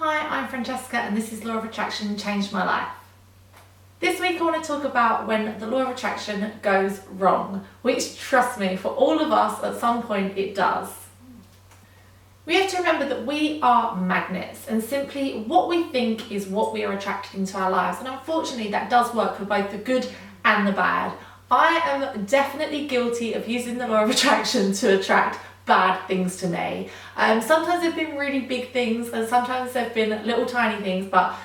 Hi, I'm Francesca and this is Law of Attraction Changed My Life. This week I want to talk about when the law of attraction goes wrong, which, trust me, for all of us at some point it does. We have to remember that we are magnets and simply what we think is what we are attracted into our lives, and unfortunately that does work for both the good and the bad. I am definitely guilty of using the law of attraction to attract bad things to me. Sometimes they've been really big things and sometimes they've been little tiny things, but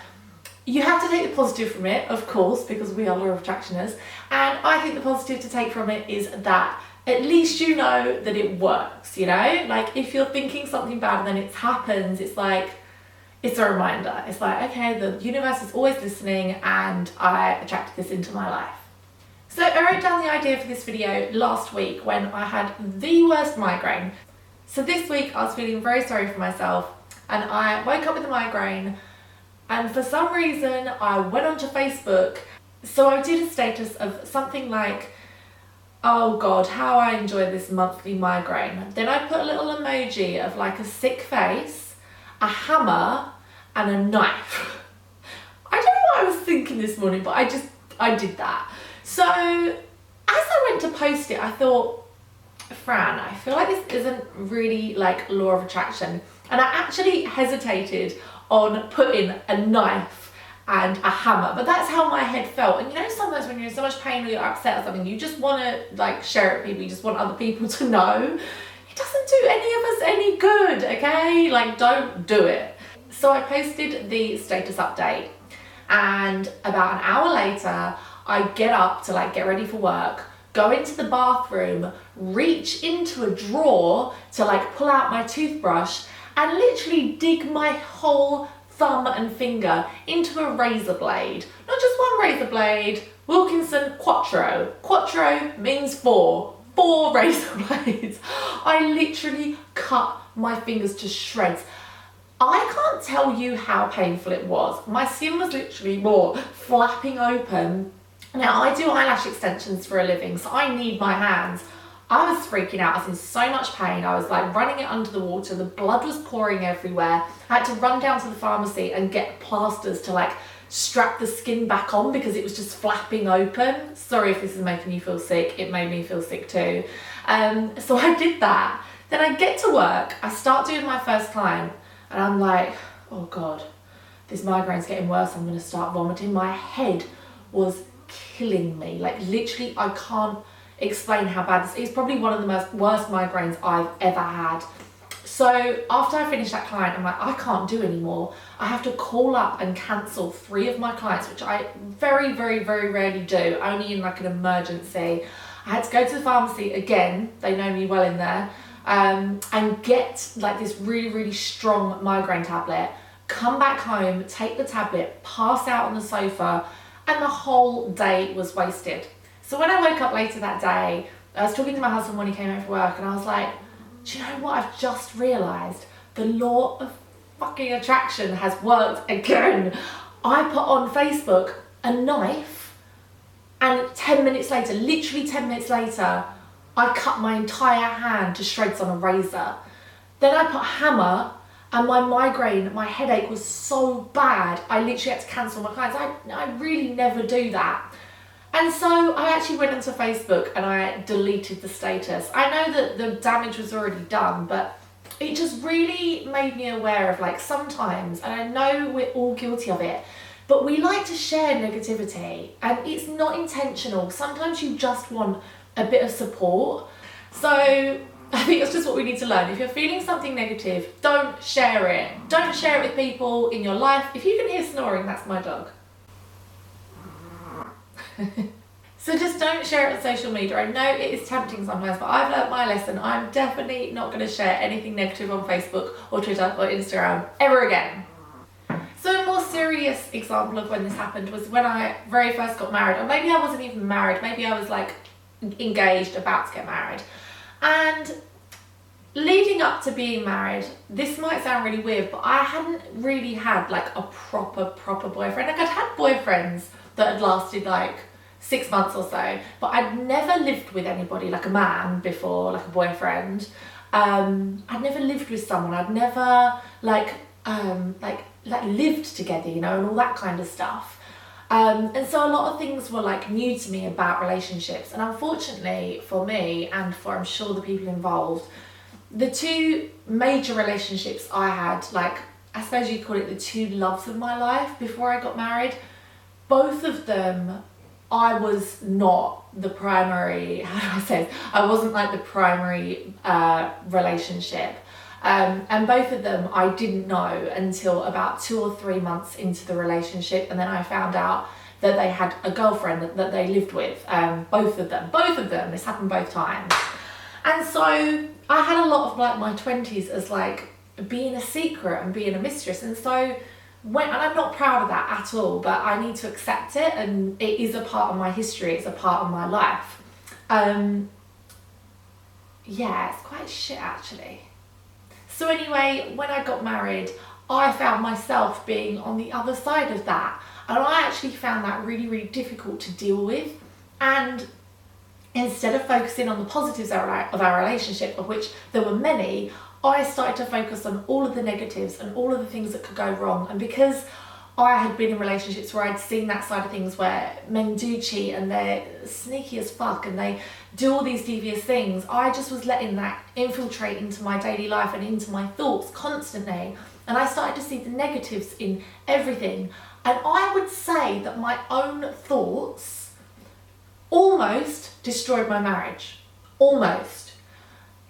you have to take the positive from it, of course, because we are law of attractioners. And I think the positive to take from it is that at least you know that it works, you know? Like if you're thinking something bad and then it happens, it's like, it's a reminder. It's like, okay, the universe is always listening and I attracted this into my life. So I wrote down the idea for this video last week when I had the worst migraine. So this week I was feeling very sorry for myself and I woke up with a migraine, and for some reason I went onto Facebook. So I did a status of something like, oh God, how I enjoy this monthly migraine. Then I put a little emoji of like a sick face, a hammer and a knife. I don't know what I was thinking this morning, but I did that. So as I went to post it, I thought, Fran, I feel like this isn't really like law of attraction. And I actually hesitated on putting a knife and a hammer, but that's how my head felt. And you know, sometimes when you're in so much pain or you're upset or something, you just want to like share it with people, you just want other people to know. It doesn't do any of us any good, okay? Like, don't do it. So I posted the status update, and about an hour later, I get up to like get ready for work, go into the bathroom, reach into a drawer to like pull out my toothbrush and literally dig my whole thumb and finger into a razor blade. Not just one razor blade, Wilkinson Quattro. Quattro means four razor blades. I literally cut my fingers to shreds. I can't tell you how painful it was. My skin was literally more flapping open. Now I do eyelash extensions for a living, so I need my hands. I was freaking out. I was in so much pain. I was like running it under the water. The blood was pouring everywhere. I had to run down to the pharmacy and get plasters to like strap the skin back on because it was just flapping open. Sorry if this is making you feel sick. It made me feel sick too. So I did that. Then I get to work. I start doing my first client and I'm like, oh God, this migraine's getting worse. I'm going to start vomiting. My head was killing me. Like literally, I can't explain how bad this is. Probably one of the worst migraines I've ever had. So after I finished that client, I'm like, I can't do anymore. I have to call up and cancel 3 of my clients, which I very, very, very rarely do, only in like an emergency. I had to go to the pharmacy again, they know me well in there, and get like this really, really strong migraine tablet, come back home, take the tablet, pass out on the sofa, and the whole day was wasted. So when I woke up later that day, I was talking to my husband when he came home from work and I was like, do you know what I've just realised? The law of fucking attraction has worked again. I put on Facebook a knife and 10 minutes later, literally 10 minutes later, I cut my entire hand to shreds on a razor. Then I put hammer, and my migraine, my headache was so bad, I literally had to cancel my clients. I really never do that. And so I actually went onto Facebook and I deleted the status. I know that the damage was already done, but it just really made me aware of like sometimes, and I know we're all guilty of it, but we like to share negativity and it's not intentional. Sometimes you just want a bit of support. So I think that's just what we need to learn. If you're feeling something negative, don't share it. Don't share it with people in your life. If you can hear snoring, that's my dog. So just don't share it on social media. I know it is tempting sometimes, but I've learnt my lesson. I'm definitely not going to share anything negative on Facebook or Twitter or Instagram ever again. So a more serious example of when this happened was when I very first got married, or maybe I wasn't even married, maybe I was like engaged, about to get married. And leading up to being married, this might sound really weird, but I hadn't really had like a proper boyfriend. Like I'd had boyfriends that had lasted like 6 months or so, but I'd never lived with anybody like a man before, like a boyfriend. I'd never lived with someone. I'd never like like lived together, you know, and all that kind of stuff. And so a lot of things were like new to me about relationships, and unfortunately for me and for, I'm sure, the people involved, the two major relationships I had, like I suppose you'd call it the two loves of my life before I got married, both of them I was not the primary, how do I say it? I wasn't like the primary relationship. And both of them I didn't know until about 2 or 3 months into the relationship, and then I found out that they had a girlfriend that they lived with. Both of them, this happened both times. And so I had a lot of like my 20s as like being a secret and being a mistress, and so and I'm not proud of that at all, but I need to accept it, and it is a part of my history, it's a part of my life. Yeah, it's quite shit actually. So anyway, when I got married, I found myself being on the other side of that, and I actually found that really, really difficult to deal with. And instead of focusing on the positives of our relationship, of which there were many, I started to focus on all of the negatives and all of the things that could go wrong. And because I had been in relationships where I'd seen that side of things, where men do cheat and they're sneaky as fuck and they do all these devious things, I just was letting that infiltrate into my daily life and into my thoughts constantly. And I started to see the negatives in everything. And I would say that my own thoughts almost destroyed my marriage. Almost.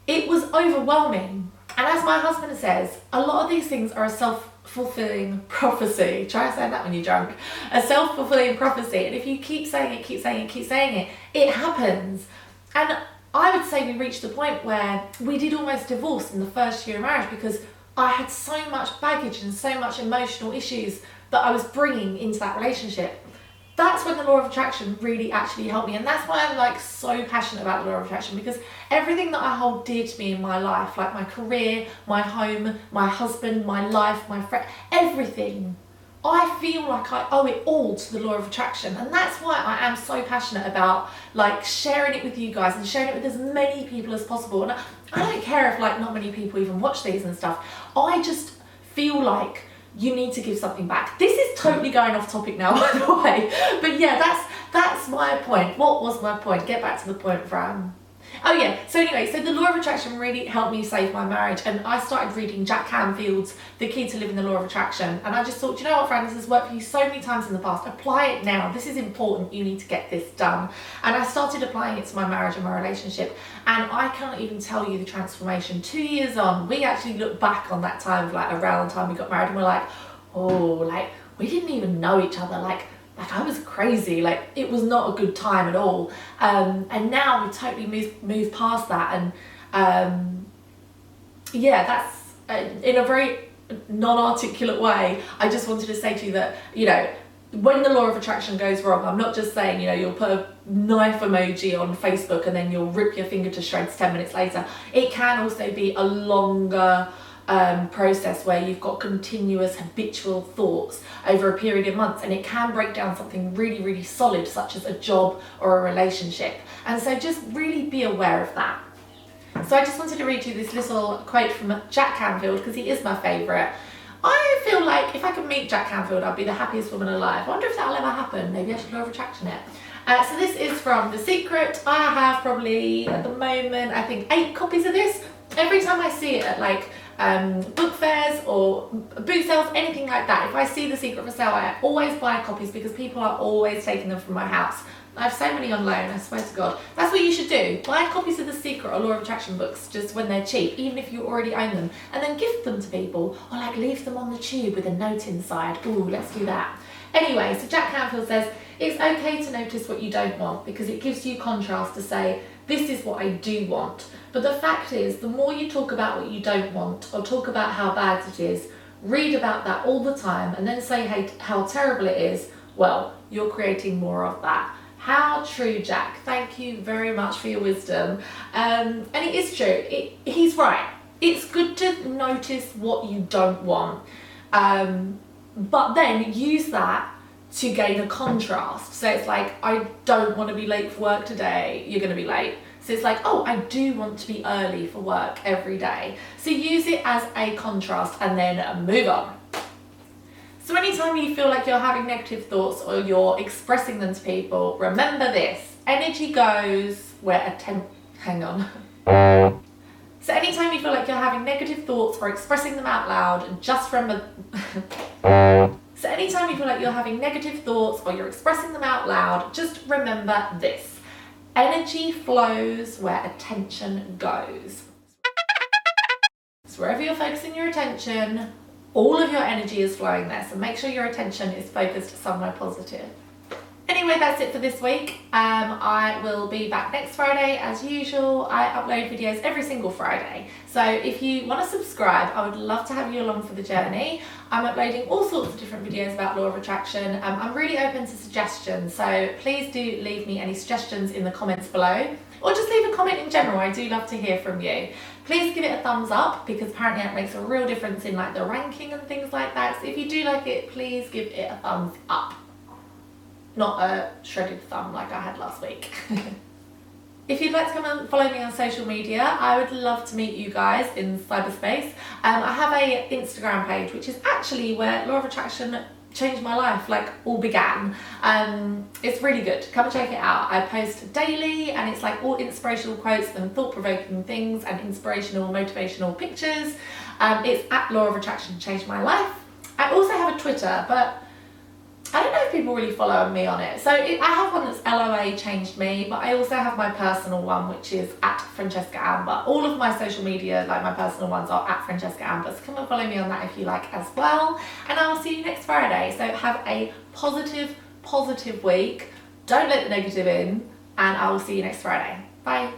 It was overwhelming. And as my husband says, a lot of these things are a self-fulfilling prophecy. Try saying that when you're drunk. A self-fulfilling prophecy. And if you keep saying it, it happens. And I would say we reached the point where we did almost divorce in the first year of marriage, because I had so much baggage and so much emotional issues that I was bringing into that relationship. That's when the law of attraction really actually helped me. And that's why I'm like so passionate about the law of attraction, because everything that I hold dear to me in my life, like my career, my home, my husband, my life, my friend, everything, I feel like I owe it all to the law of attraction. And that's why I am so passionate about like sharing it with you guys and sharing it with as many people as possible. And I don't care if like not many people even watch these and stuff. I just feel like you need to give something back. This is totally going off topic now, by the way. But yeah, that's my point. What was my point? Get back to the point, Fran. Oh yeah, so anyway, so the law of attraction really helped me save my marriage, and I started reading Jack Canfield's The Key to Living the Law of Attraction, and I just thought, you know what, Fran, this has worked for you so many times in the past. Apply it now. This is important. You need to get this done. And I started applying it to my marriage and my relationship, and I can't even tell you the transformation. 2 years on, we actually look back on that time of like around the time we got married, and we're like, oh, like we didn't even know each other. Like I was crazy, like it was not a good time at all. And now we totally moved past that. And yeah, that's in a very non-articulate way, I just wanted to say to you that, you know, when the law of attraction goes wrong, I'm not just saying, you know, you'll put a knife emoji on Facebook and then you'll rip your finger to shreds 10 minutes later. It can also be a longer process where you've got continuous habitual thoughts over a period of months, and it can break down something really, really solid, such as a job or a relationship. And so just really be aware of that. So I just wanted to read you this little quote from Jack Canfield, because he is my favourite. I feel like if I could meet Jack Canfield, I'd be the happiest woman alive. I wonder if that'll ever happen. Maybe I should law of attraction it. So this is from The Secret. I have probably, at the moment, I think 8 copies of this. Every time I see it at like book fairs or boot sales, anything like that, if I see The Secret for sale, I always buy copies, because people are always taking them from my house. I have so many on loan, I swear to God. That's what you should do. Buy copies of The Secret or Law of Attraction books just when they're cheap, even if you already own them, and then gift them to people, or like leave them on the tube with a note inside. Ooh, let's do that. Anyway, so Jack Canfield says, it's okay to notice what you don't want, because it gives you contrast to say, this is what I do want. But the fact is, the more you talk about what you don't want, or talk about how bad it is, read about that all the time, and then say hey, how terrible it is, well, you're creating more of that. How true, Jack. Thank you very much for your wisdom. And it is true. He's right. It's good to notice what you don't want, but then use that to gain a contrast. So it's like, I don't want to be late for work today. You're going to be late. So it's like, oh, I do want to be early for work every day. So use it as a contrast and then move on. anytime you feel like you're having negative thoughts or you're expressing them to people, remember this: energy goes where hang on. So anytime you feel like you're having negative thoughts or expressing them out loud, just remember. So anytime you feel like you're having negative thoughts or you're expressing them out loud, just remember this: energy flows where attention goes. So wherever you're focusing your attention, all of your energy is flowing there. So make sure your attention is focused somewhere positive. Anyway, that's it for this week. I will be back next Friday as usual. I upload videos every single Friday. So if you want to subscribe, I would love to have you along for the journey. I'm uploading all sorts of different videos about law of attraction. I'm really open to suggestions, so please do leave me any suggestions in the comments below, or just leave a comment in general. I do love to hear from you. Please give it a thumbs up, because apparently it makes a real difference in like the ranking and things like that. So if you do like it, please give it a thumbs up. Not a shredded thumb like I had last week. If you'd like to come and follow me on social media, I would love to meet you guys in cyberspace. I have a Instagram page, which is actually where law of attraction changed my life, like all began. It's really good. Come and check it out. I post daily, and it's like all inspirational quotes and thought-provoking things and inspirational, motivational pictures. It's at Law of Attraction Changed My Life. I also have a Twitter, but I don't know if people really follow me on it. So I have one that's LOA Changed Me, but I also have my personal one, which is at Francesca Amber. All of my social media, like my personal ones, are at Francesca Amber. So come and follow me on that if you like as well. And I will see you next Friday. So have a positive week. Don't let the negative in, and I will see you next Friday. Bye.